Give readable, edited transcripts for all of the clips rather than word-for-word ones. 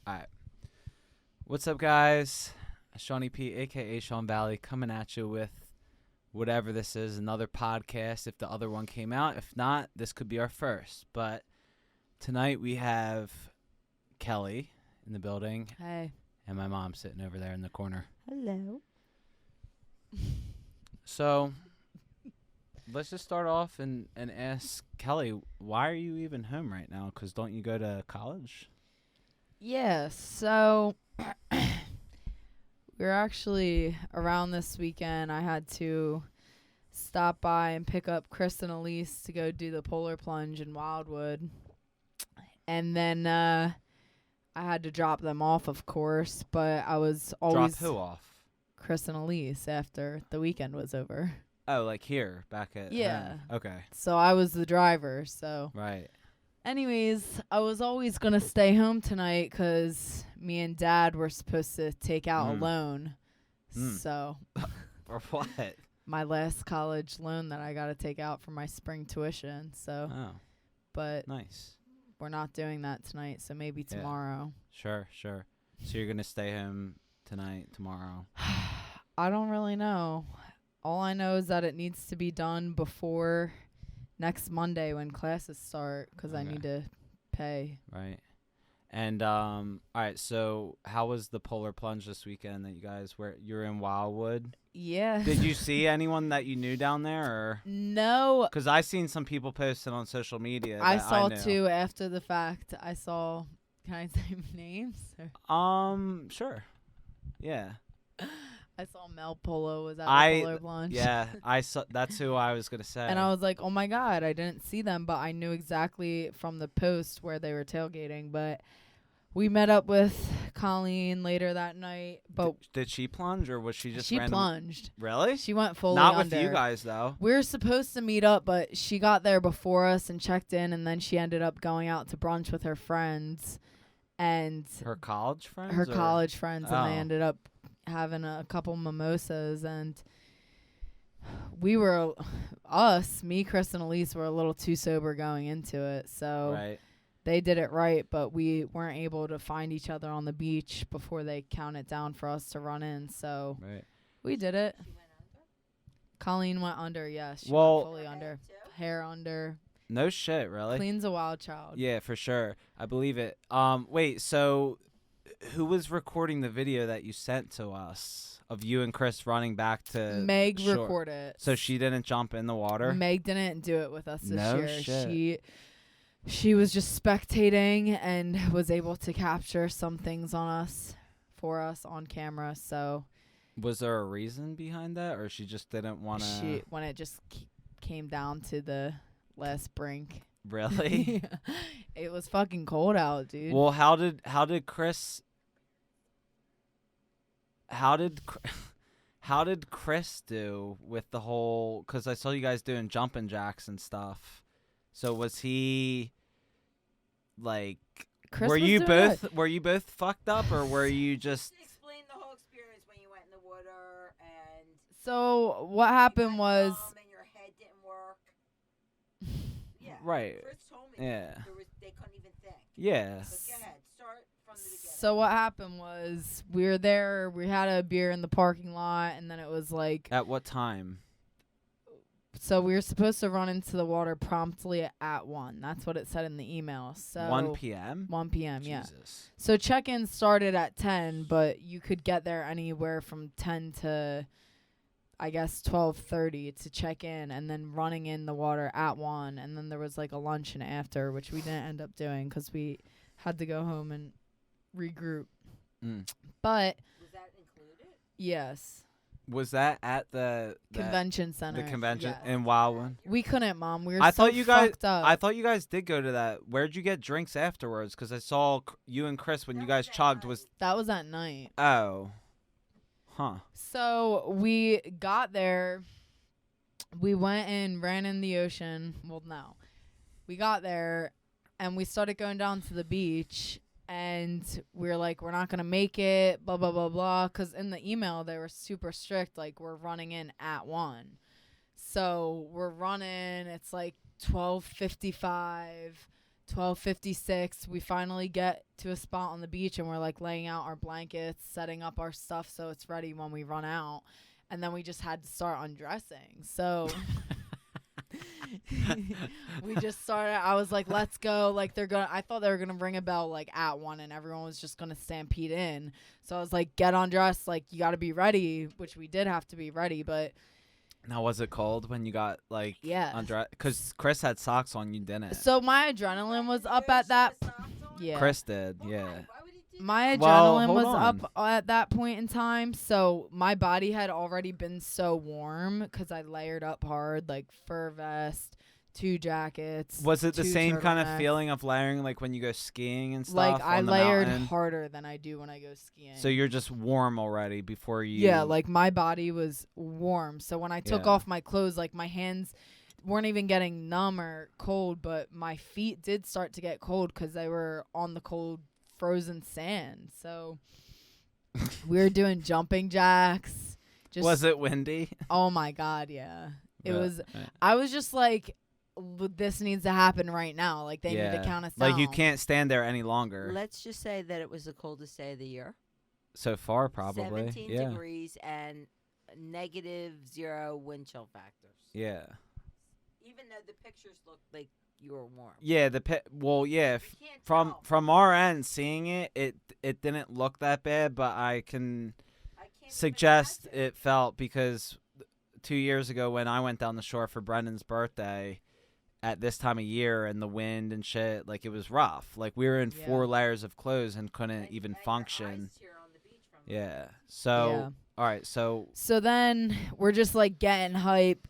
All right. What's up, guys? Shawnee P, a.k.a. Sean Valy, coming at you with whatever this is, another podcast if the other one came out. If not, this could be our first. But tonight we have Kelly in the building. Hey. And my mom sitting over there in the corner. Hello. So let's just start off and ask Kelly, why are you even home right now? Because don't you go to college? Yeah, so we're actually around this weekend. I had to stop by and pick up Chris and Elise to go do the polar plunge in Wildwood. And then I had to drop them off, of course, but I was always... Drop who off? Chris and Elise after the weekend was over. Oh, like here, back at Yeah. home. Okay. So I was the driver, so... Right. Anyways, I was always going to stay home tonight because me and Dad were supposed to take out a loan. So... Or what? My last college loan that I got to take out for my spring tuition. So... Oh. But... Nice. We're not doing that tonight, so maybe tomorrow. Sure. So you're going to stay home tonight, tomorrow? I don't really know. All I know is that it needs to be done before next Monday when classes start because I need to pay. Right. And, all right, so how was the polar plunge this weekend that you guys were? You're in Wildwood? Yeah. Did you see anyone that you knew down there? Or? No. Because I seen some people posting on social media. I saw too after the fact. I saw. Can I say names? Sure. Yeah. I saw Mel Polo was at the polar plunge. Yeah, I saw. That's who I was gonna say. And I was like, oh my God, I didn't see them, but I knew exactly from the post where they were tailgating. But we met up with Colleen later that night. But did she plunge or was she just? She plunged. Really? She went fully Not under. with you guys though. We were supposed to meet up, but she got there before us and checked in, and then she ended up going out to brunch with her friends, and her college friends. And they ended up having a couple mimosas, and we were me, Chris, and Elise were a little too sober going into it, so right. They did it right, but we weren't able to find each other on the beach before they counted down for us to run in, so we did it. She went under? Colleen went under, yes. She went fully under. Hair under. No shit, really? Clean's a wild child. Yeah, for sure. I believe it. Wait, so who was recording the video that you sent to us of you and Chris running back to Meg shore? Recorded it. So she didn't jump in the water? Meg didn't do it with us this year. Shit. She was just spectating and was able to capture some things for us on camera. So was there a reason behind that, or she just didn't want to? When it just came down to the last brink. Really? It was fucking cold out, dude. Well, how did Chris do with the whole? Because I saw you guys doing jumping jacks and stuff. So was he like? Chris were you both fucked up, or were you just? Explain the whole experience when you went in the water and. So what happened was. And your head didn't work. Yeah. Right. Chris told me. Yeah. They couldn't even think. Yeah. But go ahead. Start from the beginning. So what happened was we were there. We had a beer in the parking lot, and then it was like. At what time? So we were supposed to run into the water promptly at 1. That's what it said in the email. So 1 p.m.? 1 p.m., yeah. Jesus. So check-in started at 10, but you could get there anywhere from 10 to, I guess, 12:30 to check in, and then running in the water at 1. And then there was like a luncheon after, which we didn't end up doing because we had to go home and regroup. But was that included? Yes. Was that at the convention center? The convention yes. in Wildwood? We couldn't, Mom. We were I thought you guys, up. I thought you guys did go to that. Where'd you get drinks afterwards? Because I saw you and Chris when you guys chugged. That was at night. Oh. Huh. So we got there. We went and ran in the ocean. Well, no. We got there, and we started going down to the beach. And we were like, we're not going to make it, blah, blah, blah, blah. Because in the email, they were super strict. Like, we're running in at 1. So we're running. It's like 12:55. 12:56, we finally get to a spot on the beach, and we're like laying out our blankets, setting up our stuff so it's ready when we run out. And then we just had to start undressing. So we just started. I was like, let's go. Like, I thought they were going to ring a bell like at 1 and everyone was just going to stampede in. So I was like, get undressed. Like, you got to be ready, which we did have to be ready. But Now, was it cold when you got, like, yeah. undressed? Because Chris had socks on, you didn't. So my adrenaline was up at that. Yeah. Chris did, yeah. Why would he do My that? Well, adrenaline hold was on. up at that point in time, so my body had already been so warm because I layered up hard, like fur vest, 2 jackets. Was it the 2 same kind of turtlenecks. feeling of layering, like when you go skiing and stuff? Like I on the layered mountain? harder than I do when I go skiing. So you're just warm already before you. Yeah, like my body was warm. So when I took Yeah. off my clothes, like my hands weren't even getting numb or cold, but my feet did start to get cold because they were on the cold frozen sand. So we were doing jumping jacks. Just, Was it windy? oh my God, yeah. It Yeah, was. right. I was just like, this needs to happen right now. Like they need Yeah. to count us down. Like you can't stand there any longer. Let's just say that it was the coldest day of the year. So far, probably. 17 Yeah. degrees and -0 wind chill factors. Yeah. Even though the pictures looked like you were warm. Yeah. Well, yeah. You can't From tell. from our end, seeing it didn't look that bad, but I can I can't even suggest imagine. it felt because 2 years ago when I went down the shore for Brendan's birthday at this time of year and the wind and shit, like it was rough. Like we were in Yeah. 4 layers of clothes and couldn't And- even and your function. eyes tear on the beach from it. Yeah. So Yeah. all right. So So then we're just like getting hype,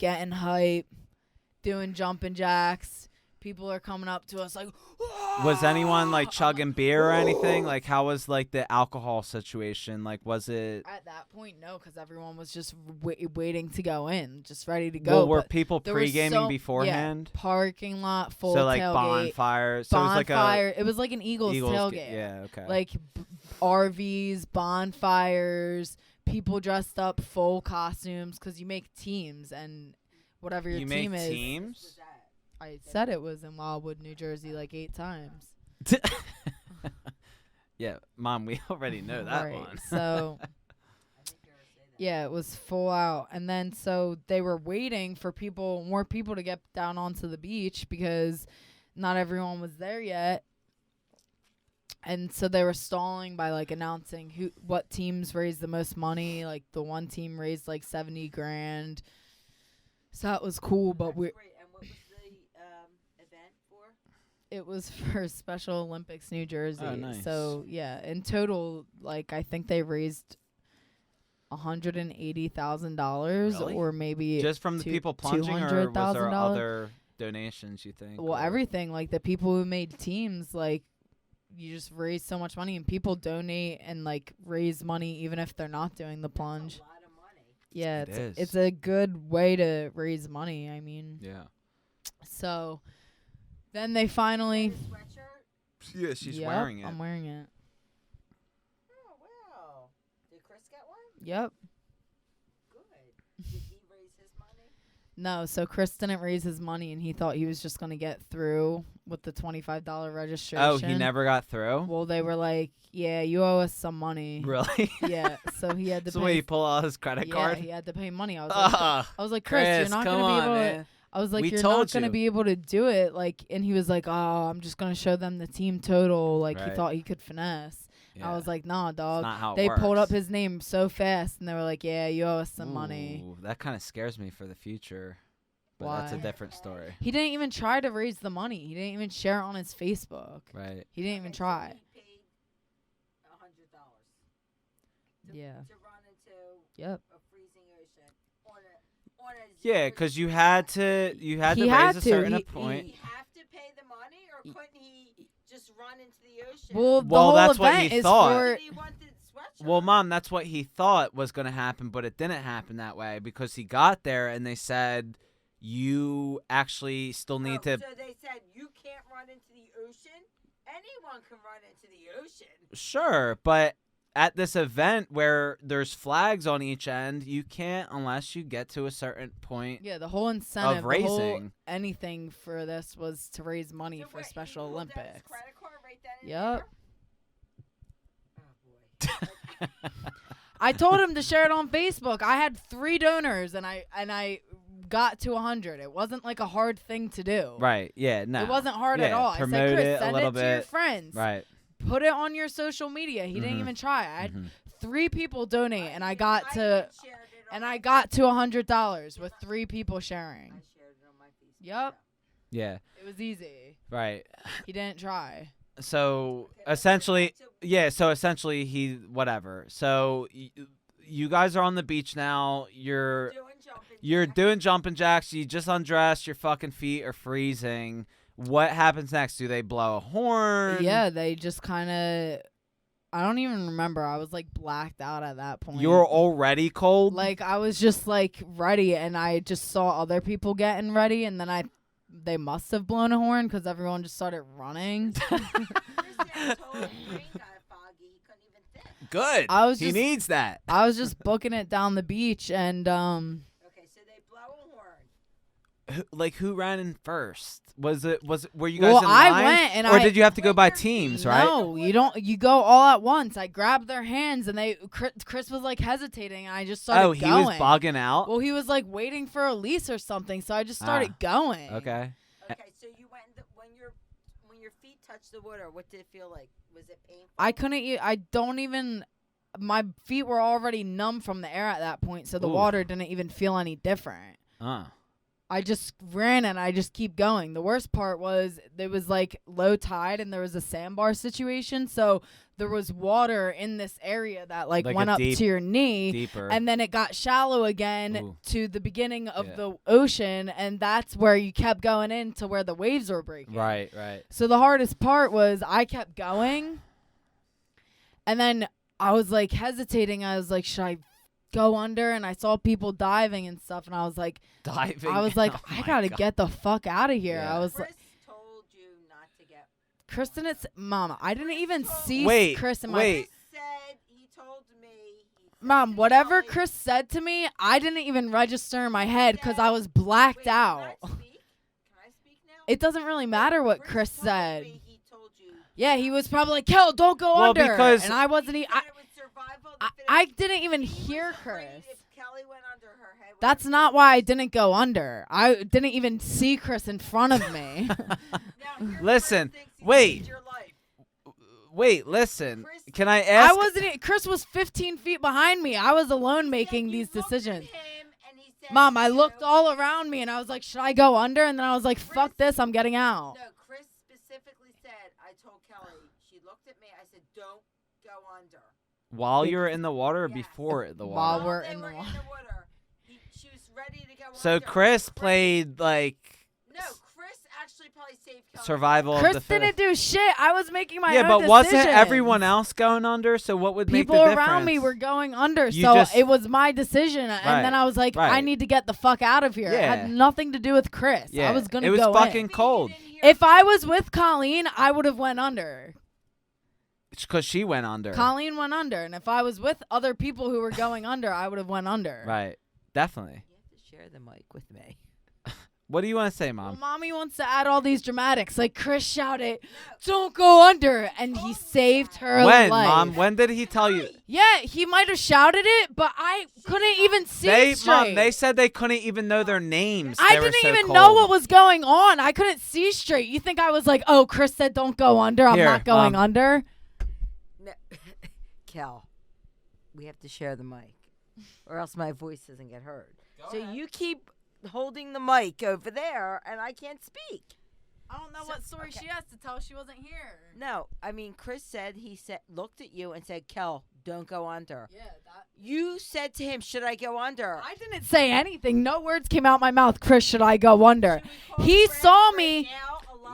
doing jumping jacks. People are coming up to us like, was anyone like "Ah!" chugging beer or anything? Like how was like the alcohol situation? Like was it? At that point, no, because everyone was just waiting to go in, just ready to go. Well, were but people there was pre-gaming so- beforehand? Yeah, parking lot full. So like tailgate, bonfires. So bonfire. it It was like an Eagles was like a tailgate. Yeah. Okay. Like RVs, bonfires, people dressed up full costumes because you make teams and whatever your you team make is. Was teams. that? I said it was in Wildwood, New Jersey, like 8 times. Yeah, Mom, we already know that Right. one. So I think you already say that. yeah, it was full out, and then so they were waiting for more people to get down onto the beach because not everyone was there yet. And so they were stalling by like announcing what teams raised the most money. Like the one team raised like 70 grand. So that was cool, but That's great. And what was the event for? it was for Special Olympics New Jersey. Oh, nice. So yeah, in total, like I think they raised $180,000 Really? or maybe Just from the two- people plunging, or was there $200,000? other donations? You think? well or- everything. Like the people who made teams, like you just raise so much money, and people donate and like raise money even if they're not doing the plunge. That's a lot of money. Yeah, It is. it's a good way to raise money. I mean, Yeah. so then they finally. Is that a sweatshirt? Yeah, she's Yep, wearing it. I'm wearing it. Oh, wow. Did Chris get one? Yep. Good. Did he raise his money? No, so Chris didn't raise his money, and he thought he was just gonna get through with the $25 registration. Oh, he never got through. Well, they were like, "Yeah, you owe us some money." Really? Yeah, so he had to So pay. wait, he pull out his credit yeah, card. he had to pay money. I was like, Chris, Chris, you're not come gonna be on, able to. man. I was like, We you're told not gonna you. be able to do it. Like, and he was like, oh, I'm just gonna show them the team total. Like, he Right. thought he could finesse. Yeah. I was like, nah, It's dog. not how it They pulled up works. his name so fast, and they were like, yeah, you owe us some money. Ooh, that kind of scares me for the future. But that's a Why? different story, He didn't even try to raise the money. He didn't even share it on his Facebook. right? He didn't even Okay, so try. he paid $100 Yeah. to run into Yep. a freezing ocean on a Yeah, zero because you degree had day. to He raise had a to. certain He- point. Did he have to pay the money, or couldn't he just run into the ocean? Well, the Well, whole that's what event he is thought. for. Did he want the sweatshirt? Well, Mom, that's what he thought was going to happen, but it didn't happen that way because he got there and they said you actually still need to. So they said you can't run into the ocean. Anyone can run into the ocean. Sure, but at this event where there's flags on each end, you can't unless you get to a certain point. Yeah, the whole incentive, Of the whole raising. anything for this was to raise money So for wait, Special he pulled out his Olympics. credit card right then and Yep. there? Oh boy. I told him to share it on Facebook. I had 3 donors, and I got to 100. It wasn't like a hard thing to do. Right. Yeah. No. It wasn't hard at Yeah, all. I promote said, Chris, it a send little it to your bit. friends. Right. Put it on your social media. He didn't Mhm. even try. I had Mhm. 3 people donate, and I got even to shared it on and my I got to Facebook. $100 with 3 people sharing. I shared it on my Facebook. Yep. Yeah. It was easy. Right. He didn't try. So Okay, essentially, so- yeah. So essentially, whatever. So you guys are on the beach now. You're doing jumping jacks. You just undressed. Your fucking feet are freezing. What happens next? Do they blow a horn? Yeah, they just kind of. I don't even remember. I was like blacked out at that point. You were already cold. Like I was just like ready, and I just saw other people getting ready, and then they must have blown a horn because everyone just started running. Chris said total brain got foggy. He couldn't even think. Good. I was he just- needs that. I was just booking it down the beach, and Okay, so they blow a horn. Like who ran in first? Were you guys well, in I line? went, and or did you have to go With by your teams, feet. right? No, you don't. You go all at once. I grabbed their hands, and Chris was like hesitating, and I just started Oh, he going. was bogging out. Well, he was like waiting for Elise or something, so I just started going. Okay. Okay, so you went when your feet touched the water. What did it feel like? Was it painful? I couldn't. I don't even. My feet were already numb from the air at that point, so the Ooh. water didn't even feel any different. I just ran and I just keep going. The worst part was there was like low tide and there was a sandbar situation, so there was water in this area that like Like went a up deep- to your knee. Deeper. And then it got shallow again Ooh. to the beginning of Yeah. the ocean, and that's where you kept going into where the waves were breaking. Right. Right. So the hardest part was I kept going, and then I was like hesitating. I was like, should I go under? And I saw people diving and stuff, and I was like, Diving. I was like, Oh I my gotta God. get the fuck out of here. Yeah. I was Chris like, told you not to get. Kristen, it's Mama. I didn't even see Wait, Chris in my wait. Chris said he told me. He said Mom, to whatever Kelly- Chris said to me, I didn't even register in my head because I was Wait, blacked can out. I speak? Can I speak now? It doesn't really matter what Chris told said. me he told you. Yeah, he was probably like, Kel, don't go Well, under. because- And I wasn't He even. said it was survival to I finish. didn't even He was hear afraid Chris. If Kelly went under, her head would That's not why I didn't go under. I didn't even see Chris in front of me. Now, here Listen, Chris thinks he wait. saved your life. Wait, listen. Chris- Can I ask? I wasn't. Chris was 15 feet behind me. I was alone He making said you these looked at decisions. him and he said Mom, to I you- looked all around me and I was like, should I go under? And then I was like, fuck this, I'm getting out. No, Chris specifically said, I told Kelly, she looked at me, I said, don't go under. While you were in the water or Yes. before the While water? we're they in the were water. She was ready to go So under. Chris played like No, Chris actually probably saved Kelly. survival of Chris the fittest. didn't do shit. I was making my Yeah, own but wasn't decisions. everyone else going under? So what would People make the difference? around me were going under, You so just- it was my decision. Right, And then I was like, I right. need to get the fuck out of here. It Yeah. had nothing to do with Chris. Yeah, I was gonna it was go fucking in. cold. If I was with Colleen, I would have went under. Because she went under. Colleen went under, and if I was with other people who were going under, I would have went under. Right. Definitely. You have to share the mic with me. What do you want to say, Well, Mom? Mommy wants to add all these dramatics. Like Chris shouted, "Don't go under," and he saved her When, life. Mom? When did he tell you? Yeah, he might have shouted it, but I couldn't even see They, it straight. Mom, they said they couldn't even know their names. I They were didn't so even cold. know what was going on. I couldn't see straight. You think I was like, "Oh, Chris said don't go under. I'm Here, not going Mom. under." No. Kel, we have to share the mic, or else my voice doesn't get heard. You keep holding the mic over there, and I can't speak. I don't know So- what story okay. she has to tell. She wasn't here. No, I mean Chris said looked at you and said, "Kel, don't go under." Yeah, that. You said to him, "Should I go under?" I didn't say anything. No words came out my mouth. Chris, should I go under? He saw me.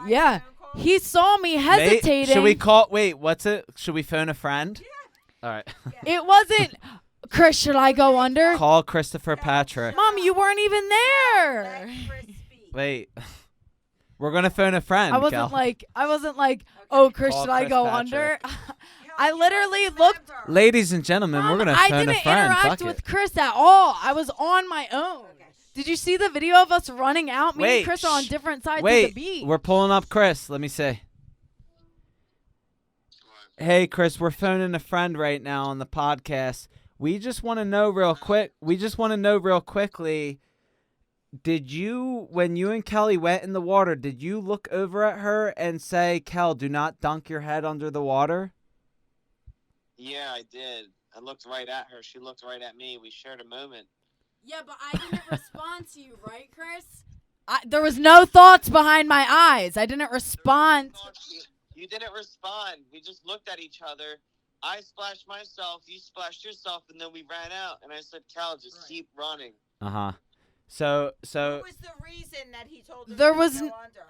Yeah. He saw me hesitating. Should we call? Wait, what's it? Should we phone a friend? All right. It wasn't. Chris, should I go under? Call Christopher Patrick. Mom, you weren't even there. Wait. We're gonna phone a friend. I wasn't Kel. like, oh, Chris, Call should I Chris go Patrick. under? I literally looked. Ladies and gentlemen, we're Mom, gonna I phone a didn't friend. interact Fuck with it. Chris at all. I was on my own. Did you see the video of us running out? Me Wait, and Chris are on shh. different sides of Wait, the beach. we're pulling up Chris. Let me see. Hey, Chris, we're phoning a friend right now on the podcast. We just want to know real quickly. Did you, when you and Kelly went in the water, did you look over at her and say, Kel, do not dunk your head under the water? Yeah, I did. I looked right at her. She looked right at me. We shared a moment. Yeah, but I didn't respond to you, right, Chris? There was no thoughts behind my eyes. I didn't respond. You didn't respond. We just looked at each other. I splashed myself. You splashed yourself, and then we ran out. And I said, Cal, just keep running. Uh-huh. So What was the reason that he told us There to was go n- under?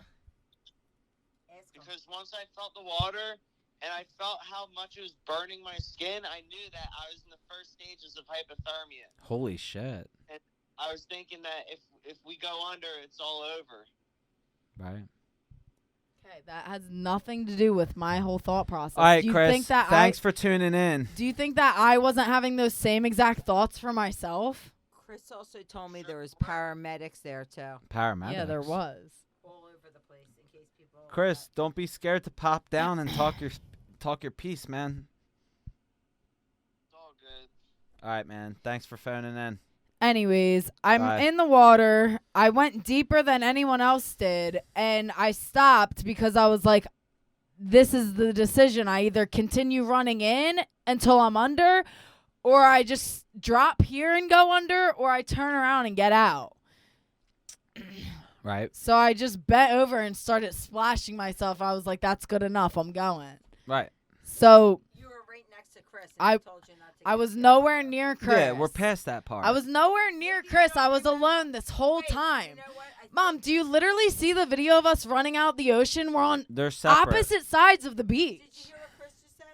Ask him. Because once I felt the water and I felt how much it was burning my skin, I knew that I was in the first stages of hypothermia. holy shit. I was thinking that if we go under, it's all over. Right. Okay, that has nothing to do with my whole thought process. All right, do you Chris, think that thanks for tuning in. Do you think that I wasn't having those same exact thoughts for myself? Chris also told me there was paramedics there too. Paramedics. Yeah, there was. All over the place in case people. Chris, don't be scared to pop down and talk your piece, man. It's all good. All right, man. Thanks for phoning in. Anyways, I'm Bye. in the water. I went deeper than anyone else did, and I stopped because I was like, this is the decision. I either continue running in until I'm under, or I just drop here and go under, or I turn around and get out. Right. So I just bent over and started splashing myself. I was like, that's good enough. I'm going. Right. So You were right next to Chris. And I- he told you not to I get was in the nowhere water. near Chris. Yeah, we're past that part. I was nowhere near Chris. I was alone this whole Wait, time. You know what? I Mom, think- do you literally see the video of us running out the ocean? We're on They're separate. opposite sides of the Did beach. you hear what Chris just said?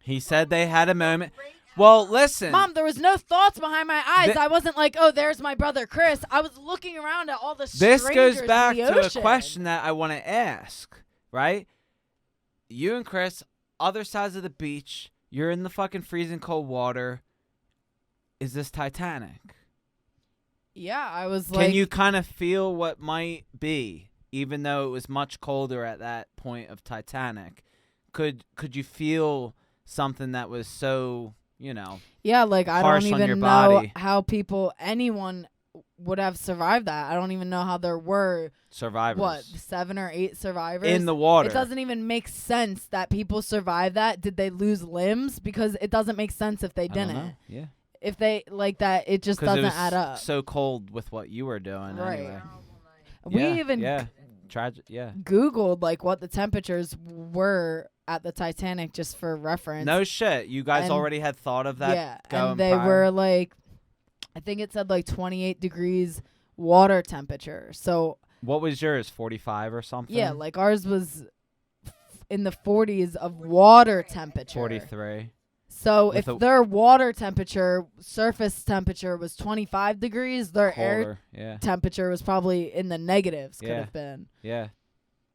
He said they had a moment. Right Well, out. listen. Mom, there was no thoughts behind my eyes. Thi- I wasn't like, oh, there's my brother Chris. I was looking around at all the This strangers goes back in the to a ocean. question that I want to ask, right? You and Chris, other sides of the beach, you're in the fucking freezing cold water. Is this Titanic? Yeah, I was like, Can you kind of feel what might be, even though it was much colder at that point of Titanic? Could you feel something that was so, yeah, like I harsh don't on your even know body? how anyone would have survived that. I don't even know how there were, survivors 7 or 8 survivors in the water? It doesn't even make sense that people survived that. Did they lose limbs? Because it doesn't make sense if they I don't didn't. know. Yeah. If they like that, it just 'Cause it doesn't was add up. so cold with what you were doing Right. anyway. We Yeah, even yeah. Tragic. Yeah. Googled like what the temperatures were at the Titanic just for reference. No shit. You guys And- already had thought of that. yeah, going and they prior? were like, I think it said like 28 degrees water temperature. So What was yours? 45 or something? yeah, like ours was in the 40s of water temperature. 43. So With if a- their water temperature, surface temperature was 25 degrees, their air Colder. Yeah. temperature was probably in the negatives. Could Yeah. have been. Yeah.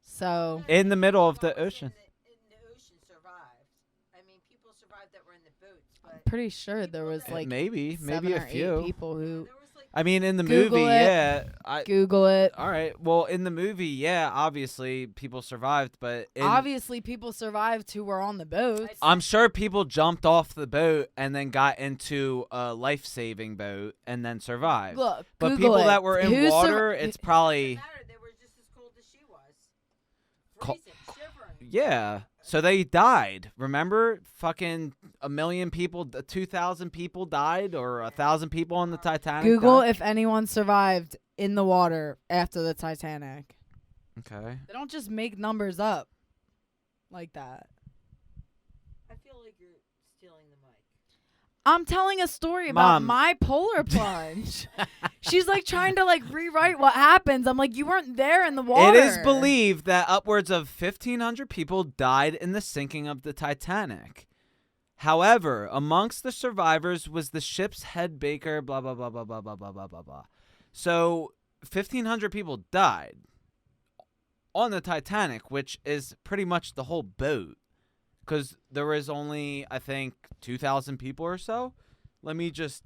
So In the middle of the ocean. In the ocean survived. I mean, people survived that were in the boats, but pretty sure there was like maybe 7 a or 8 few. people who there was like I mean, in the Google movie, it. yeah. Google it. All right. Well, in the movie, yeah, obviously people survived, but Obviously, people survived who were on the boats. I'm sure people jumped off the boat and then got into a life-saving boat and then survived. Look, But Google people it. that were in Who water, it's probably matter. They were just as cold as she was. Co- Freezing, shivering. yeah. So they died. Remember, fucking 1 million people, 2,000 people died, or 1,000 people on the Titanic. Google died? if anyone survived in the water after the Titanic. Okay. They don't just make numbers up like that. I feel like you're stealing the mic. I'm telling a story about Mom. my polar plunge. She's like trying to like rewrite what happens. I'm like, you weren't there in the water. It is believed that upwards of 1,500 people died in the sinking of the Titanic. However, amongst the survivors was the ship's head baker, blah, blah, blah, blah, blah, blah, blah, blah, blah, blah. So 1,500 people died on the Titanic, which is pretty much the whole boat. because there was only, I think, 2,000 people or so. Let me just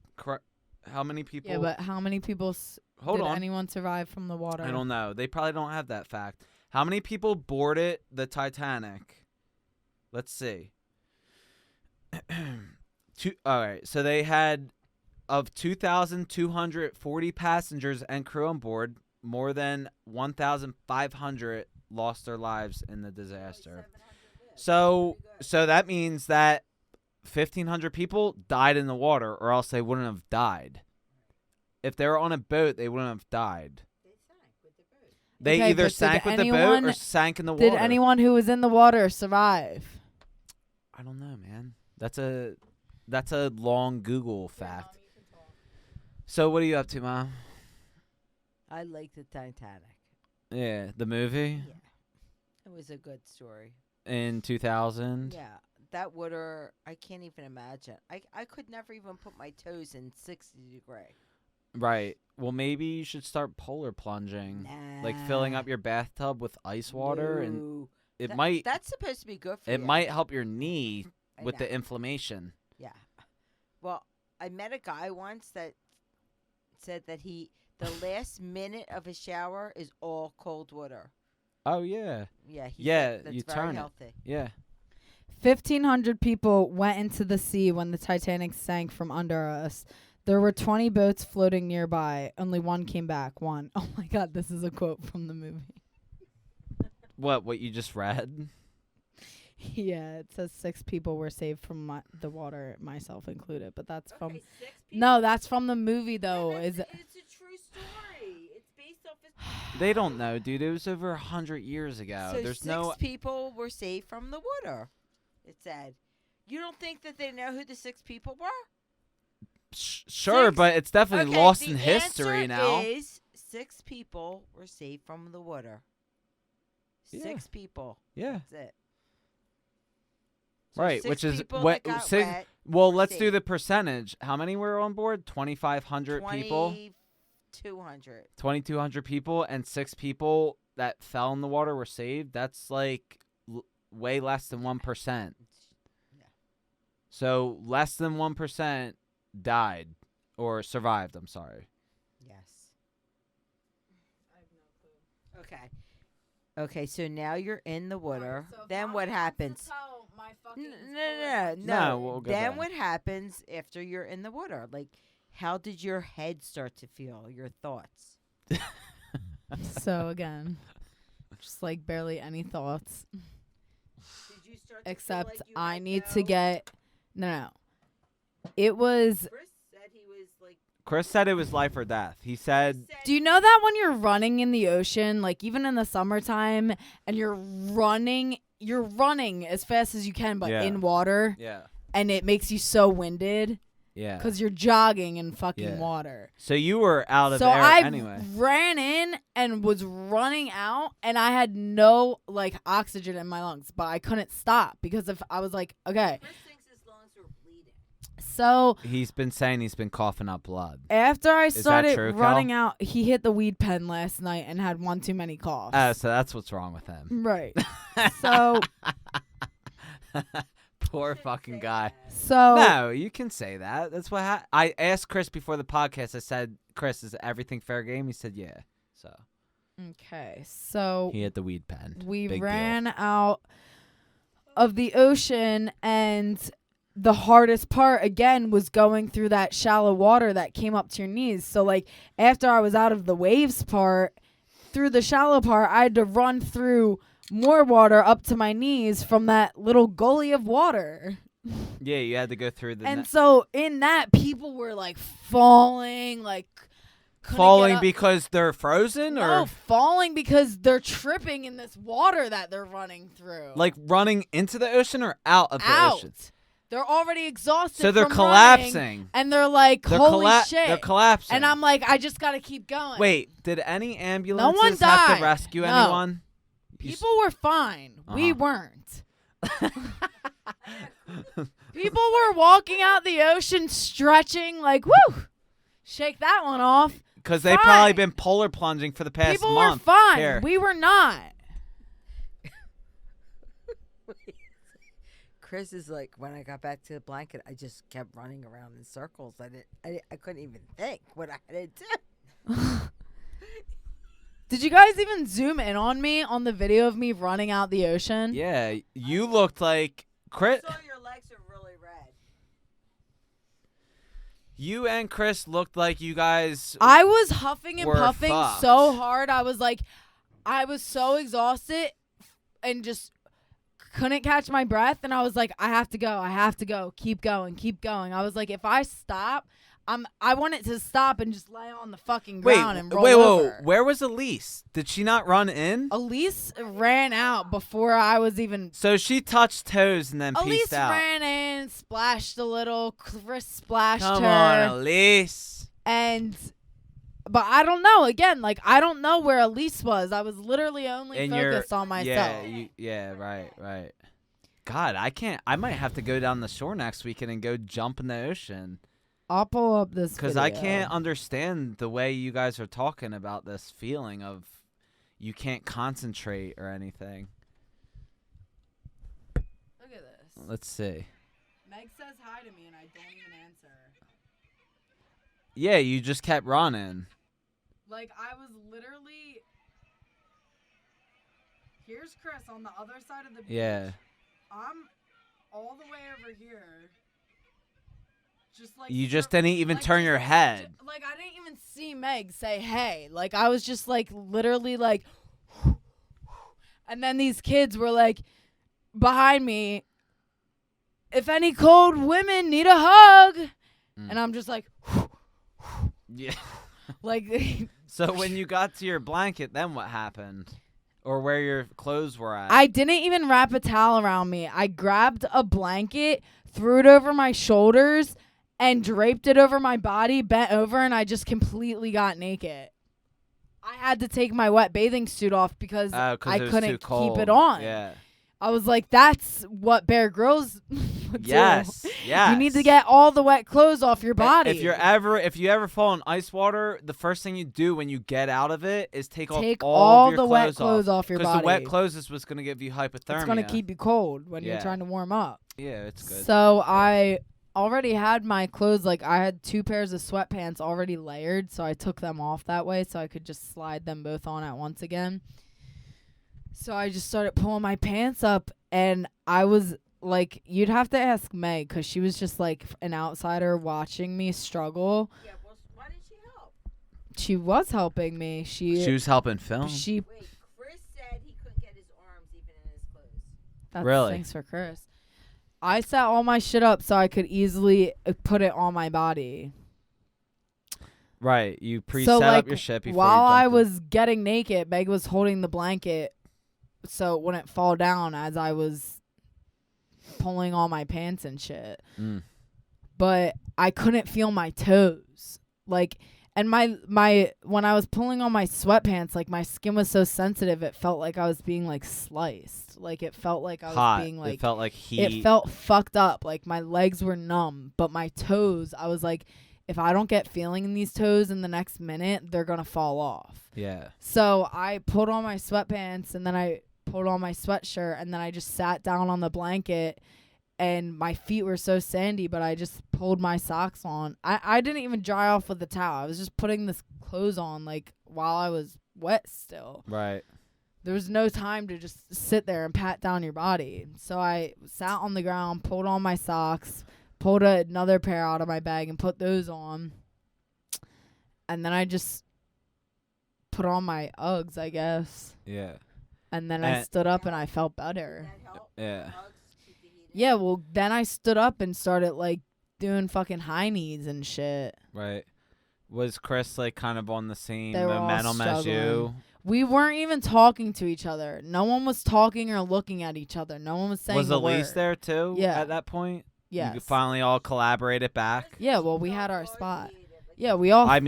how many people? Yeah, but how many people Hold did on. anyone survive from the water? I don't know. They probably don't have that fact. How many people boarded the Titanic? Let's see. All right. So they had, of 2,240 passengers and crew on board, more than 1,500 lost their lives in the disaster. So that means that 1,500 people died in the water, or else they wouldn't have died. If they were on a boat, they wouldn't have died. They Okay, either but did sank with the boat anyone- or sank in the water. Did anyone who was in the water survive? I don't know, man. That's a long Google fact. So what are you up to, Mom? I like the Titanic. Yeah, the movie Yeah. It was a good story. in 2000. Yeah. That water, I can't even imagine. I could never even put my toes in 60 degree. Right. Well, maybe you should start polar plunging. Like filling up your bathtub with ice water, and No. it That- might That's supposed to be good for it you. might help your knee I with the know. inflammation. Yeah. Well, I met a guy once that said that the last minute of his shower is all cold water. Oh yeah. Yeah. He Yeah, said that's you very turn it. healthy. Yeah. 1,500 people went into the sea when the Titanic sank from under us. There were 20 boats floating nearby. Only one came back. One. Oh my God, this is a quote from the movie. What you just read? Yeah, it says 6 people were saved from the water, myself included. But that's from Okay, 6 no, that's from the movie though. It's Is it? a true story. It's based off his. They don't know, dude. It was over 100 years ago. So There's 6 no people were saved from the water. It said. You don't think that they know who the 6 people were? sure, 6 but it's definitely Okay, lost the in history answer now. Is 6 people were saved from the water. Yeah. 6 people. Yeah. That's it. Right, 6 which is people what that got 6 wet, Well, were let's do saved. the percentage. How many were on board? 2,500 people, 2,200. 2,200 people, and 6 people that fell in the water were saved. That's like way less than 1%. Yeah. So less than 1% died or survived. I'm sorry. Yes. Okay. Okay, so now you're in the water. Then what happens? No. No, we'll go Then back. what happens after you're in the water? Like, how did your head start to feel? Your thoughts? So again, just like barely any thoughts, Did you start to except feel like you I had need to no- get no. It was. Chris said he was like. Chris said it was life or death. He said, Do you know that when you're running in the ocean, like even in the summertime, and you're running as fast as you can, but Yeah. in water, yeah, and it makes you so winded yeah. because you're jogging in fucking Yeah. water. So you were out of So air I anyway. ran in and was running out, and I had no like oxygen in my lungs, but I couldn't stop because if I was like, okay, Chris thinks his lungs were bleeding. so He's been saying he's been coughing up blood. after I that started true, Cal? running out, he hit the weed pen last night and had one too many coughs. Oh, so that's what's wrong with him. Right. So Poor fucking guy. so No, you can say that. That's what I asked Chris before the podcast. I said, Chris, is everything fair game? He said, yeah. So okay. So he hit the weed pen. we Big deal. ran out of the ocean, and the hardest part again was going through that shallow water that came up to your knees. So like after I was out of the waves part, through the shallow part, I had to run through more water up to my knees from that little gully of water. Yeah, you had to go through the And so in that, people were like falling, like couldn't get falling up. because they're frozen, No, or falling because they're tripping in this water that they're running through. like running into the ocean or out of the out. ocean. They're already exhausted. So they're from running, collapsing. and they're like, They're "Holy shit!" They're collapsing. And I'm like, "I just gotta keep going." Wait, did any ambulances have died. to rescue No. anyone? You people were fine. We Uh-huh. weren't. People were walking out the ocean, stretching, like, "Woo, shake that one off." Because they've probably Fine. been polar plunging for the past People month. were fine. Here. We were not. Chris is like, when I got back to the blanket, I just kept running around in circles. I couldn't even think what I had to do. Did you guys even zoom in on me on the video of me running out the ocean? Yeah, you looked like Chris. I saw your legs are really red. You and Chris looked like you guys. I was huffing and We're puffing fucked. so hard. I was so exhausted and just couldn't catch my breath. And I was like, I have to go. Keep going. I was like, if I stop, I want it to stop and just lay on the fucking ground and roll over. Where was Elise? Did she not run in? Elise ran out before I was even. So she touched toes and then Elise peaced out. ran in, splashed a little. Chris splashed Come her. on, Elise. But I don't know. Again, like, I don't know where Elise was. I was literally only focused on myself. Right. God, I can't. I might have to go down the shore next weekend and go jump in the ocean. I'll pull up this Because video. I can't understand the way you guys are talking about this feeling of you can't concentrate or anything. Look at this. Let's see. Meg says hi to me and I don't even answer. Yeah, you just kept running. Like, I was literally. Here's Chris on the other side of the beach. Yeah. I'm all the way over here. Just like You just didn't even turn your head. Like, I didn't even see Meg say hey. Like, I was just like literally like. And then these kids were like behind me. If any cold women need a hug. And I'm just like. Yeah. Like. So when you got to your blanket, then what happened? Or where your clothes were at? I didn't even wrap a towel around me. I grabbed a blanket, threw it over my shoulders, and draped it over my body, bent over, and I just completely got naked. I had to take my wet bathing suit off because I it was couldn't too cold. keep it on. Yeah. I was like, that's what Bear Grylls would do. Yes. You need to get all the wet clothes off your body. If you ever fall in ice water, the first thing you do when you get out of it is take off all of your the wet clothes off your body. Because the wet clothes is what's going to give you hypothermia. It's going to keep you cold when you're Yeah. trying to warm up. Yeah, it's good. So I already had my clothes, like I had 2 pairs of sweatpants already layered, so I took them off that way so I could just slide them both on at once again. So I just started pulling my pants up, and I was like, you'd have to ask Meg because she was just like an outsider watching me struggle. Yeah, well, why did she help? She was helping me. She was helping film. She Wait, Chris said he couldn't get his arms even in his clothes. that's Really? Thanks for Chris. I set all my shit up so I could easily put it on my body. Right. You preset So, like, up your shit before while you I jumped in. was getting naked, Meg was holding the blanket so it wouldn't fall down as I was pulling all my pants and shit. Mm. But I couldn't feel my toes. Like, and my when I was pulling on my sweatpants, like my skin was so sensitive, it felt like I was being like sliced. Like it felt like I was Hot. being like It felt like heat. it felt fucked up. Like my legs were numb, but my toes, I was like, if I don't get feeling in these toes in the next minute, they're gonna fall off. Yeah. So I pulled on my sweatpants and then I pulled on my sweatshirt and then I just sat down on the blanket and my feet were so sandy, but I just pulled my socks on. I didn't even dry off with the towel. I was just putting this clothes on like while I was wet still. Right. There was no time to just sit there and pat down your body. So I sat on the ground, pulled on my socks, pulled another pair out of my bag and put those on. And then I just put on my Uggs, I guess. Yeah. And then I stood up and I felt better. That help? Yeah. Hugs keep the heat in? Yeah, well, then I stood up and started, like, doing fucking high knees and shit. Right. Was Chris like kind of on the same They were all momentum as you? struggling. We weren't even talking to each other. No one was talking or looking at each other. No one was saying Was a Elise word. there too? Yeah. At that point? Yes. You finally all collaborated back? Yeah, well, we had our spot. Yeah, we all I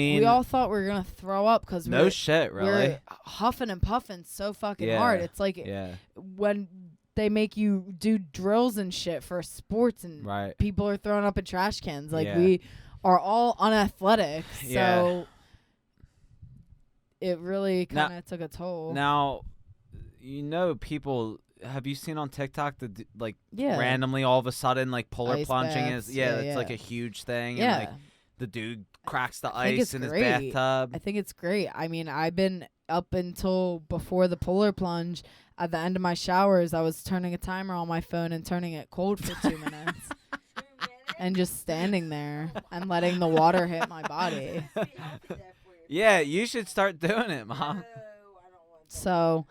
thought we were going to throw up because No shit, really. we're huffing and puffing so fucking hard. Yeah. It's like Yeah. when they make you do drills and shit for sports and Right. people are throwing up in trash cans. Like, Yeah. we are all unathletic. Yeah. So it really Now- kind of took a toll. Now, people have you seen on TikTok like Yeah. randomly all of a sudden like polar Ice plunging baths. is Yeah, it's like yeah. a huge thing. Yeah. And like the dude cracks the I think ice it's in his great. bathtub. I think it's great. I mean, I've been up until before the polar plunge. At the end of my showers, I was turning a timer on my phone and turning it cold for 2 minutes. And just standing there and letting the water hit my body. Yeah, you should start doing it, Mom. So,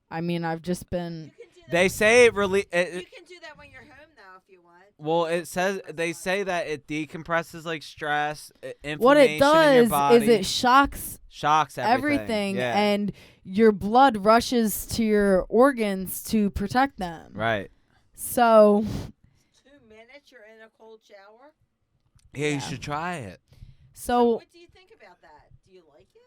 I mean, I've just been. They say it You can do that when you're home now if you want. well, it says they say that it decompresses like stress, inflammation What it in your does body. is it shocks shocks everything, Yeah. and your blood rushes to your organs to protect them. Right. So, 2 minutes, you're in a cold shower. Yeah, you Yeah. should try it. so What do you think about that? Do you like it?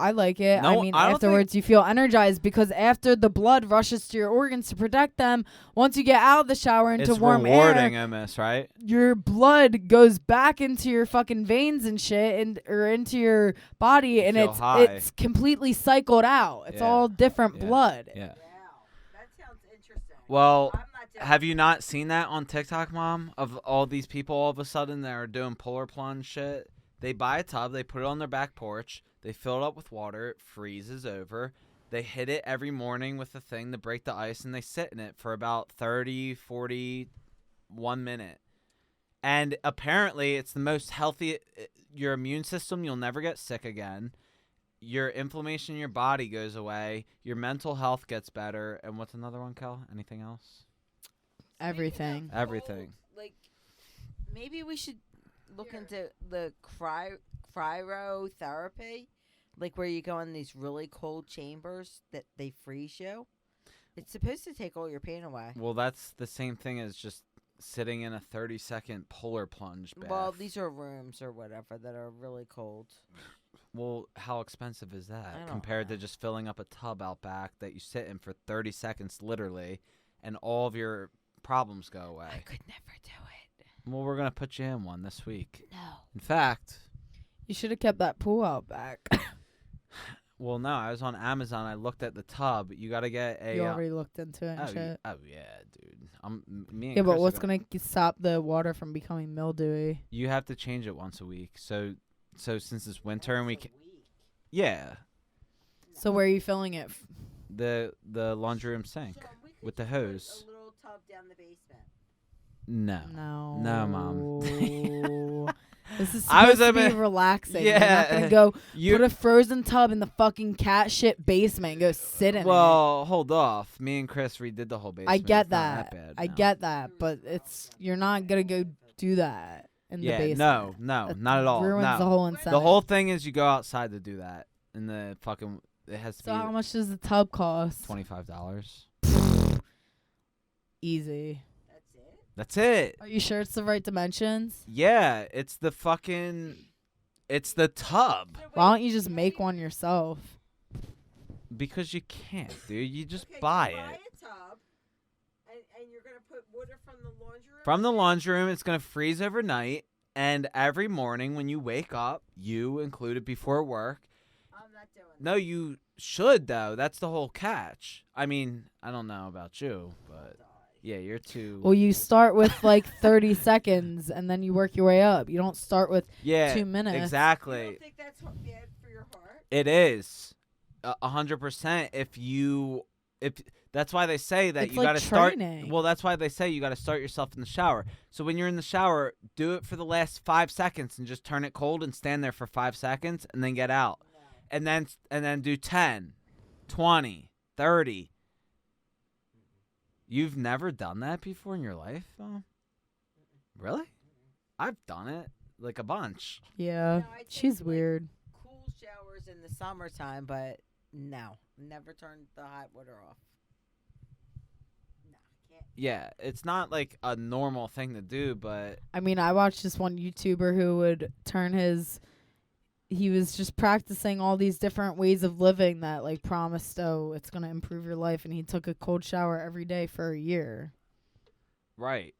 I like it. No, I mean, I don't afterwards you feel energized because after the blood rushes to your organs to protect them, once you get out of the shower into It's warm rewarding, air, almost, right? your blood goes back into your fucking veins and shit, and or into your body, and feel it's high. it's completely cycled out. It's Yeah. all different Yeah. blood. Yeah. Wow, that sounds interesting. Well, I'm not doing have you not seen that on TikTok, Mom? Of all these people all of a sudden that are doing polar plunge shit? They buy a tub, they put it on their back porch, they fill it up with water, it freezes over. They hit it every morning with a thing to break the ice, and they sit in it for about 30, 40, 1 minute. And apparently it's the most healthy. Your immune system, you'll never get sick again. Your inflammation in your body goes away. Your mental health gets better. And what's another one, Kel? Anything else? Everything. Everything. Like, maybe we should look into the cryotherapy, like where you go in these really cold chambers that they freeze you. It's supposed to take all your pain away. Well, that's the same thing as just sitting in a 30-second polar plunge bath. Well, these are rooms or whatever that are really cold. Well, how expensive is that I don't compared know. to just filling up a tub out back that you sit in for 30 seconds literally, and all of your problems go away? I could never do it. Well, we're going to put you in one this week. No. In fact, You should have kept that pool out back. well, no, I was on Amazon. I looked at the tub. You got to get a. You already looked into it and oh, shit. yeah, dude. Me and Yeah, but Chris are what's gonna stop the water from becoming mildewy? You have to change it once a week. So since it's winter and we can, yeah, So where are you filling it? the laundry room sink with the hose. A little tub down the basement. No. No. No, Mom. This is I was supposed to be hoping- relaxing. Yeah. You're not gonna go You put a frozen tub in the fucking cat shit basement and go sit in it. well, hold off. Me and Chris redid the whole basement. I get It's not that. bad I now. get that, but you're not gonna go do that in Yeah, the basement. no, That not at all. Ruins No. the whole incentive. The whole thing is you go outside to do that, and the fucking it has to So be how much does the tub cost? $25. Easy. That's it. That's it. Are you sure it's the right dimensions? Yeah, it's the tub. Why don't you just make one yourself? Because you can't, dude. You just Okay, buy you it. buy a tub, and you're gonna put water from the laundry room. From the laundry room, it's going to freeze overnight. And every morning when you wake up, you included before work. I'm not doing. No, you should, though. That's the whole catch. I mean, I don't know about you, but yeah, you're too. Well, you start with like 30 seconds and then you work your way up. You don't start with yeah, 2 minutes. You exactly. don't think that's bad for your heart? It is 100%. If that's why they say that It's you like got to start. training. Well, that's why they say you got to start yourself in the shower. So when you're in the shower, do it for the last 5 seconds and just turn it cold and stand there for 5 seconds and then get out. No. And then do 10, 20, 30. You've never done that before in your life, though? Really? I've done it like a bunch. Yeah. No, I take, She's like, weird. Cool showers in the summertime, but no, never turned the hot water off. No, can't. Yeah, it's not like a normal thing to do, but I mean, I watched this one YouTuber who would turn he was just practicing all these different ways of living that like promised, oh, it's going to improve your life. And he took a cold shower every day for a year. right.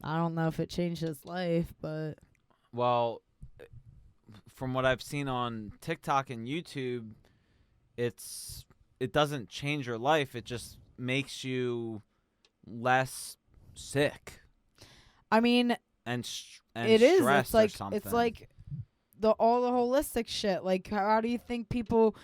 I don't know if it changed his life, but Well, from what I've seen on TikTok and YouTube, it doesn't change your life. It just makes you less sick I mean, and it is. stressed It's like or something. it's like all the holistic shit. Like, how do you think people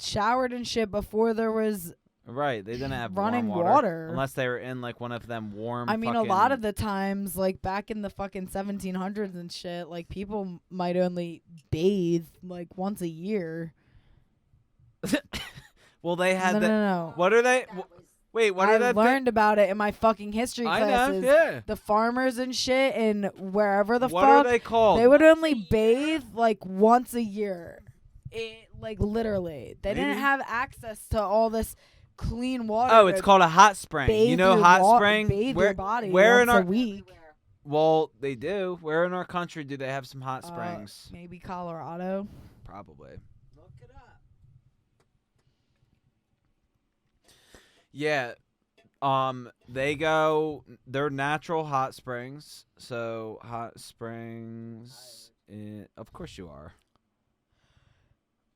showered and shit before there was right. They didn't have running warm water? unless they were in like one of them warm. I mean, a lot of the times, like back in the fucking 1700s and shit, like people might only bathe like once a year. well, they had No. What are they? Wait, what I are that? learned about it in my fucking history I classes. know. Yeah. The farmers and shit, and wherever the What are fuck they called? they would only bathe like once a year. Like literally, they didn't Maybe. have access to all this clean water. Oh, it's to called a hot spring. bathe You know, your hot spring. bathe your body where once in our a week. well, they do. Where in our country do they have some hot springs? Maybe Colorado. Probably. Look it up. Yeah. They're natural hot springs. So hot springs of course you are.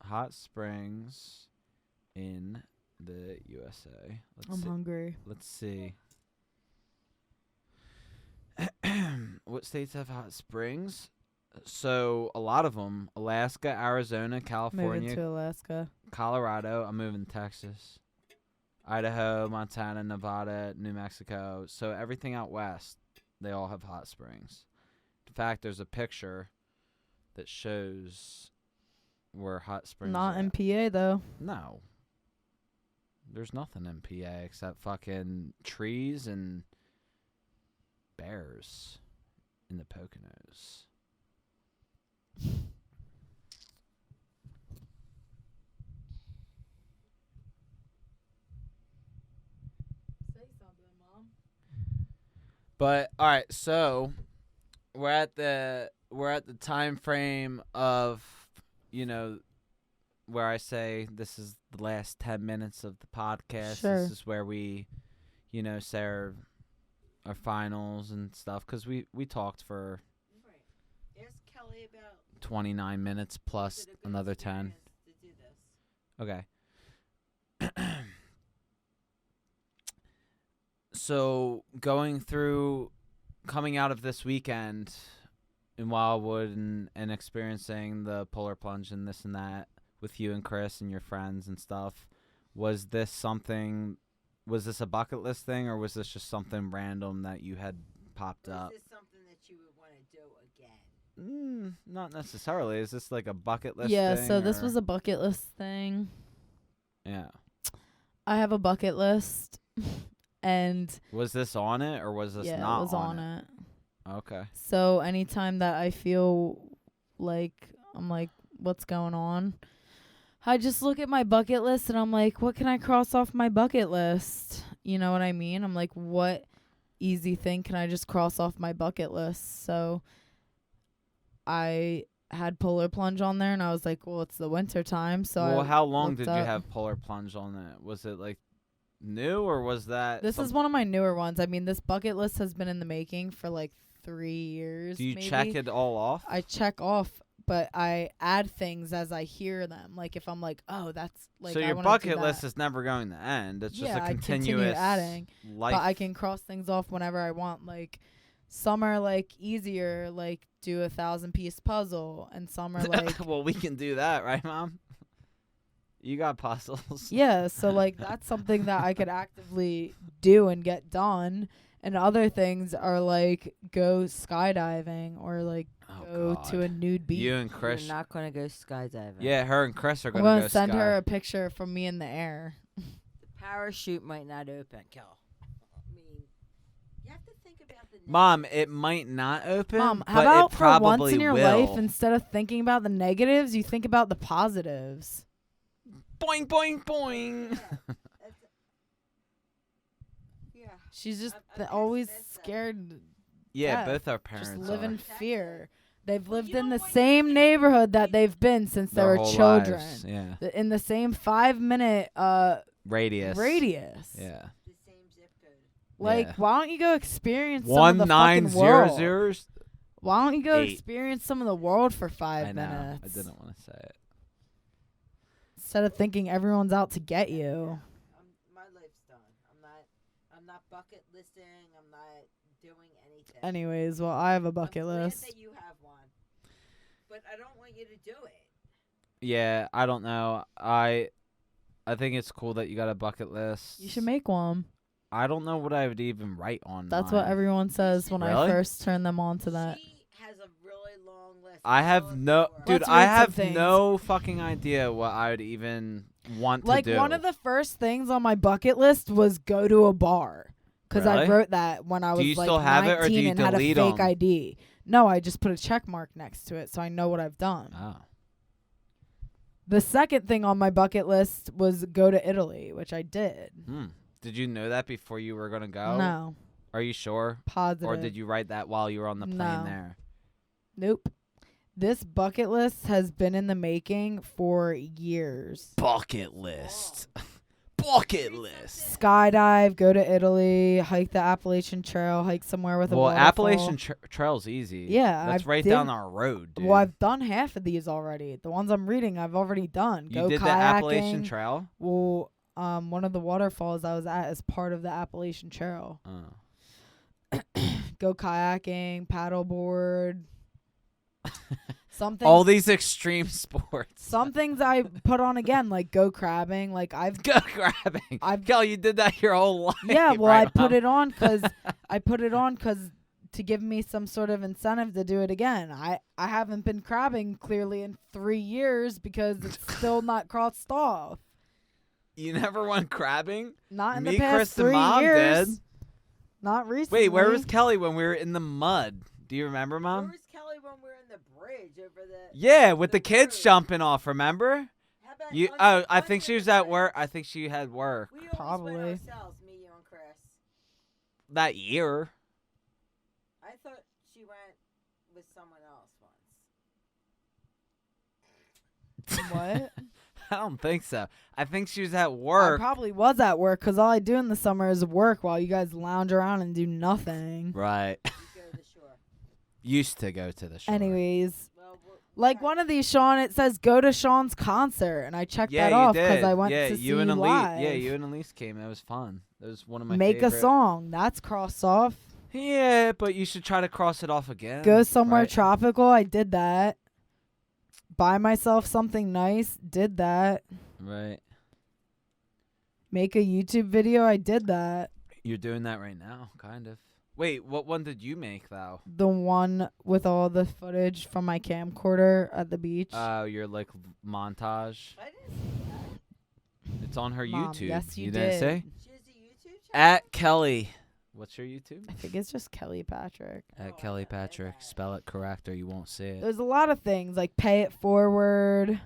Hot springs in the USA. I'm hungry. Let's see. What states have hot springs? So a lot of them: Alaska, Arizona, Moving California, to Alaska. Colorado. I'm moving to Texas, Idaho, Montana, Nevada, New Mexico. So everything out west, they all have hot springs. In fact, there's a picture that shows where hot springs Not are in at. PA though. No. There's nothing in PA except fucking trees and bears in the Poconos. Say something, Mom. But all right, so we're at the time frame of, where I say this is the last 10 minutes of the podcast. Sure. This is where we, say our finals and stuff, because we talked for Right. Ask Kelly about 29 minutes plus is it a good another 10. experience to do this? Okay. So coming out of this weekend in Wildwood and experiencing the polar plunge and this and that with you and Chris and your friends and stuff, was this a bucket list thing, or was this just something random that you had popped up? Is this something that you would want to do again? Not necessarily. Is this like a bucket list Yeah, thing? so this or- was a bucket list thing. Yeah. I have a bucket list, and Was this on it, or was this yeah, not it was on it. Okay. So anytime that I feel like I'm like, what's going on? I just look at my bucket list and I'm like, what can I cross off my bucket list? You know what I mean? I'm like, what easy thing can I just cross off my bucket list? So I had polar plunge on there and I was like, well, it's the winter time. So Well, I how long looked did you up- have polar plunge on it? Was it like new, or was that This is one of my newer ones. I mean, this bucket list has been in the making for like 3 years. Do you maybe. check it all off? I check off, but I add things as I hear them. Like if I'm like, oh, that's like. so I your wanna do bucket list that. is never going to end. It's just Yeah, a I continue continuous adding, life. But I can cross things off whenever I want. Like some are like easier, like do a 1,000-piece puzzle, and some are like well, we can do that, right, Mom? You got puzzles. yeah. So like that's something that I could actively do and get done. And other things are like go skydiving or like Oh, go to God. a nude beach. You and Chris. You're not going to go skydiving. Yeah, her and Chris are I'm going gonna go send sky. her a picture from me in the air. The parachute might not open, Kel. I mean, you have to think about the Mom, negatives. it might not open, Mom, how but about it for probably once in your will. life, instead of thinking about the negatives, you think about the positives? Boing, boing, boing. That's- yeah. She's just I guess always that's scared. Yeah, death. both our Just parents live are. in fear. They've lived you in know the what? same neighborhood that they've been since they Their were whole children. lives, Yeah. In the same 5-minute Radius. radius. Yeah. The same zip code. Like, Yeah. why don't you go experience some of the fucking world? 1900. Why don't you go 8. experience some of the world for 5 I know. minutes? I didn't want to say it. Instead of thinking everyone's out to get you. My life's done. I'm not bucket listening. I'm not doing anything. Anyways, well, I have a bucket I'm glad list. that you have one, but I don't want you to do it. Yeah, I don't know. I think it's cool that you got a bucket list. You should make one. I don't know what I would even write on That's mine. what everyone says when I Really? first turn them on to that. She has a really long list. I have no, dude. Let's I read some have things. no fucking idea what I would even want to Like, do. one of the first things on my bucket list was go to a bar. Because I Really? wrote that when I was Do you like still have it, or do 19 you and had a delete fake 'em? ID. No, I just put a check mark next to it so I know what I've done. Oh. The second thing on my bucket list was go to Italy, which I did. Did you know that before you were gonna go? No. Are you sure? Positive. Or did you write that while you were on the plane No. there? Nope. This bucket list has been in the making for years. Bucket list. Bucket list. Skydive, go to Italy, hike the Appalachian Trail, hike somewhere with a Well, waterfall. Appalachian Trail's easy. Yeah, that's I've right did- down our road, dude. Well, I've done half of these already. The ones I'm reading, I've already done. you Go did kayaking. the Appalachian Trail? Well, one of the waterfalls I was at is part of the Appalachian Trail. Oh. Go kayaking, paddleboard. All these extreme sports. Some things I put on again, like go crabbing. Like I've Go grabbing. Kel, you did that your whole life. yeah. Well, right, I put Mom? it on because to give me some sort of incentive to do it again. I haven't been crabbing clearly in 3 years because it's still not crossed off. You never went crabbing? Not in Me, the past Chris, and 3 Mom years. did. Not recently. Wait, where was Kelly when we were in the mud? Do you remember, Mom? Where was Kelly when we were in the bridge over the? Yeah, with the the kids road? jumping off, remember? How about You under- I think under she was the at work. bridge? I think she had work We always Probably. went ourselves, me, you, and Chris. that year. I thought she went with someone else once. What? I don't think so. I think she was at I work. probably was at work because all I do in the summer is work while you guys lounge around and do nothing. Right. We go to the shore. Used to go to the shore. Anyways, Well, like one of these, Sean, it says go to Sean's concert, and I checked Yeah, that you off did. because I went yeah, to see you and Elise. live. Yeah, you and Elise came. That was fun. That was one of my Make favorite. a song. That's crossed off. Yeah, but you should try to cross it off again. Go somewhere right? tropical. I did that. Buy myself something nice. Did that. Right. Make a YouTube video. I did that. You're doing that right now, kind of. Wait, what one did you make though? The one with all the footage from my camcorder at the beach. Your like montage. I didn't see that. It's on her Mom, YouTube. yes, you didn't did. say? She has a YouTube channel. At Kelly. What's your YouTube? I think it's just Kelly Patrick. At Kelly Patrick. Spell it correct or you won't see it. There's a lot of things like pay it forward. Did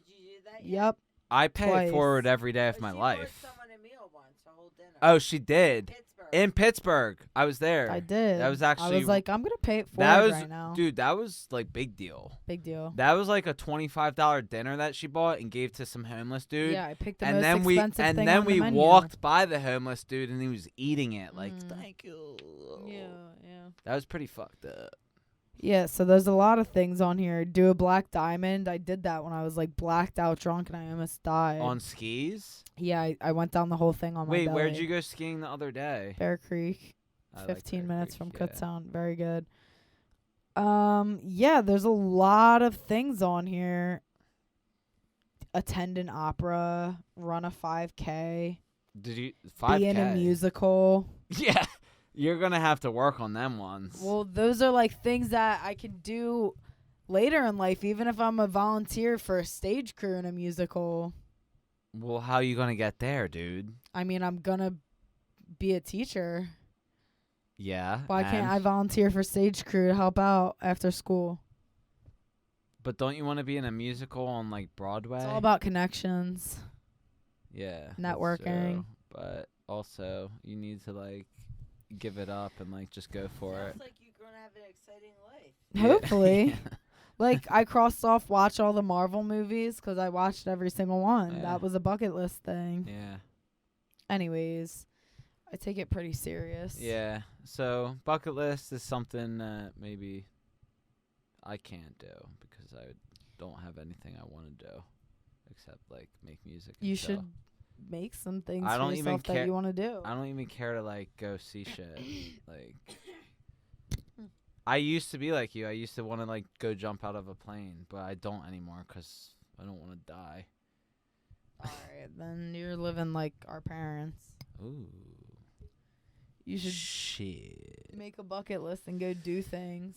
you do that yet? Yep. I pay Twice. it forward every day of Or my she life. bought someone a meal once, a whole dinner. Oh, she did. Pittsburgh. In Pittsburgh. I was there. I did. That was I actually was like, I'm gonna pay it forward that was right now. dude, that was like big deal. Big deal. That was like a $25 dinner that she bought and gave to some homeless dude. Yeah, I picked the and most then expensive thing on the we menu. walked by the homeless dude and he was eating it like thank you. Yeah. That was pretty fucked up. Yeah, so there's a lot of things on here. Do a black diamond. I did that when I was like blacked out drunk and I almost died. On skis? Yeah, I went down the whole thing on my Wait, belly. where'd you go skiing the other day? Bear Creek. I like 15 Bear minutes Creek, from yeah. Kutztown. Very good. Yeah, there's a lot of things on here. Attend an opera, run a 5K, Did you 5K? be in a musical. Yeah. You're going to have to work on them ones. Well, those are like things that I can do later in life, even if I'm a volunteer for a stage crew in a musical. Well, how you going to get there, dude? I mean, I'm gonna be a teacher. Yeah. Why can't and- I volunteer for stage crew to help out after school? But don't you want to be in a musical on like Broadway? It's all about connections. Yeah. that's networking. true. But also, you need to like give it up and like just go for it. Sounds like you're gonna have an exciting life. Yeah. Hopefully. Like, I crossed off watch all the Marvel movies because I watched every single one. Yeah. That was a bucket list thing. Yeah. Anyways, I take it pretty serious. Yeah. So bucket list is something that maybe I can't do because I don't have anything I want to do except like make music. You and should sell. make some things I for don't even yourself that care- you want to do. I don't even care to like go see shit. Like, I used to be like you. I used to want to like go jump out of a plane, but I don't anymore because I don't want to die. All right, then you're living like our parents. Ooh. You should Shit. make a bucket list and go do things.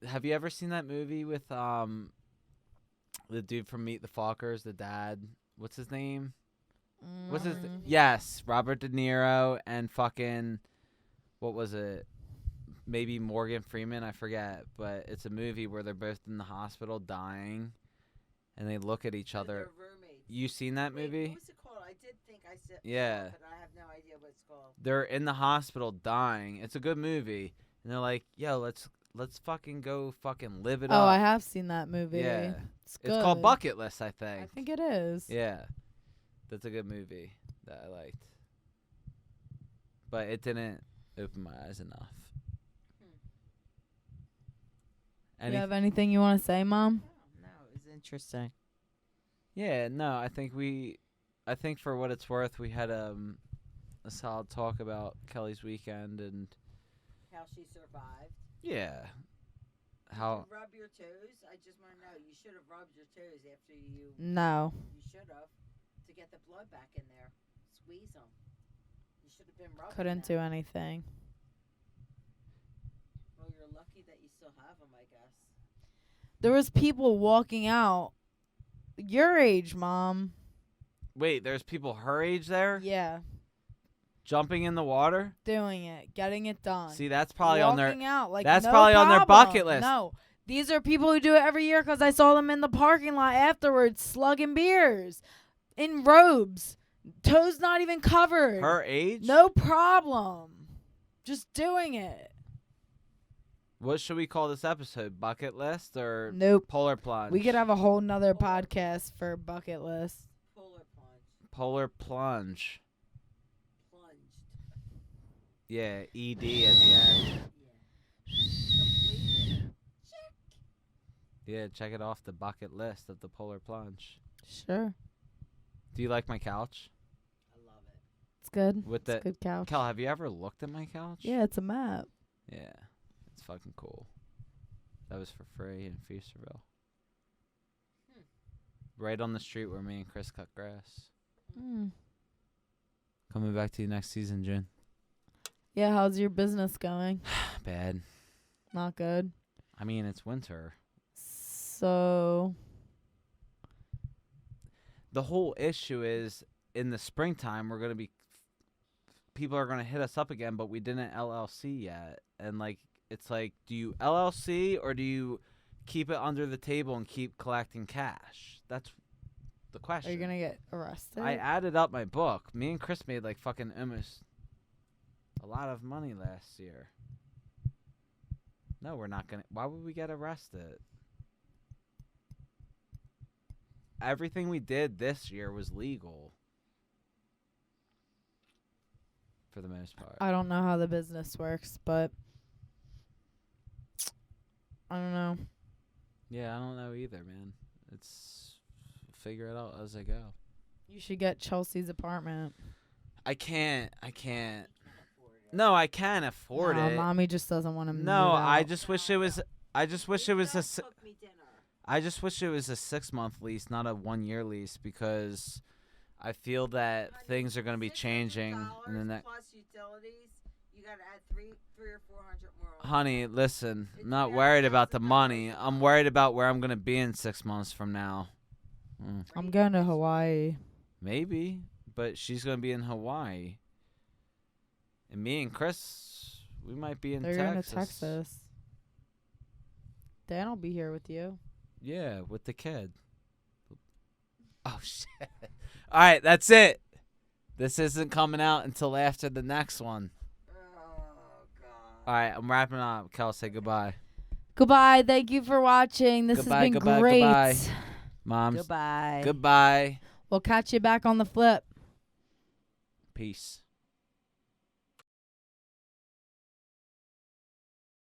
Have you ever seen that movie with the dude from Meet the Fockers, the dad? What's his name? What's his? Yes, Robert De Niro and fucking what was it? Maybe Morgan Freeman, I forget, but it's a movie where they're both in the hospital dying, and they look at each other. They're roommates. You seen that movie? What was it called? I did think I said. Yeah. But I have no idea what it's called. They're in the hospital dying. It's a good movie, and they're like, "Yo, let's fucking go fucking live it up." Oh, I have seen that movie. Yeah. It's It's called good. Bucket List, I I think. think it is. Yeah, that's a good movie that I liked, but it didn't open my eyes enough. You have anything you want to say, Mom? No, it was interesting. Yeah, no, I think for what it's worth, we had a solid talk about Kelly's weekend and How she survived. yeah, Did how you rub your toes? I just want to know. You should have rubbed your toes after you. No. You should have to get the blood back in there. Squeeze them. You should have been rubbing. Couldn't do anything. Well, you're lucky that you still have them, I guess. There was people walking out your age, Mom. wait, there's people her age there Yeah, jumping in the water. doing it, getting it done. See, that's probably on their walking out, like, that's no probably on their problem. bucket list. No, these are people who do it every year because I saw them in the parking lot afterwards, slugging beers, in robes, toes not even covered. her age. No problem. Just doing it. What should we call this episode? Bucket list or Nope. polar plunge? We could have a whole nother podcast for bucket list. Polar plunge. polar plunge. Plunged. Yeah, ED at the end. Completed. Yeah, check it off the bucket list of the polar plunge. Sure. Do you like my couch? I love it. It's good. With It's a the good couch. Cal, have you ever looked at my couch? Yeah, it's a map. Yeah, it's fucking cool. That was for free in Feasterville. Right on the street where me and Chris cut grass. Mm. Coming back to you next season, June. Yeah, how's your business going? Bad. Not good. I mean, it's winter. So, The whole issue is in the springtime we're gonna be people are gonna hit us up again, but we didn't LLC yet, and like it's like, do you LLC or do you keep it under the table and keep collecting cash? That's the question. are you going to get arrested? I added up my book. Me and Chris made like fucking almost a lot of money last year. No, we're not gonna. Why would we get arrested? Everything we did this year was legal. For the most part. I don't know how the business works, but I don't know. Yeah, I don't know either, man. It's figure it out as I go. You should get Chelsea's apartment. I can't. No, I can afford No, it. Mommy just doesn't want to move No, I out. just wish it was. I just wish it was a. Cook me dinner. I just wish it was a 6-month lease, not a 1-year lease, because I feel that things are going to be changing in the next. Plus utilities, you got to add three or 400 more. on. Honey, listen, I'm It's not very worried about the expensive money. nowadays. I'm worried about where I'm going to be in 6 months from now. I'm going to Hawaii. Maybe, but she's going to be in Hawaii. And me and Chris, we might be in They're Texas. going to Texas. Dan will be here with you. Yeah, with the kid. Oh, shit. All right, that's it. This isn't coming out until after the next one. Oh, God. All right, I'm wrapping up. Kel, say goodbye. Goodbye. Thank you for watching. This Goodbye, has been goodbye, great. goodbye. Moms, Goodbye. goodbye. We'll catch you back on the flip. Peace.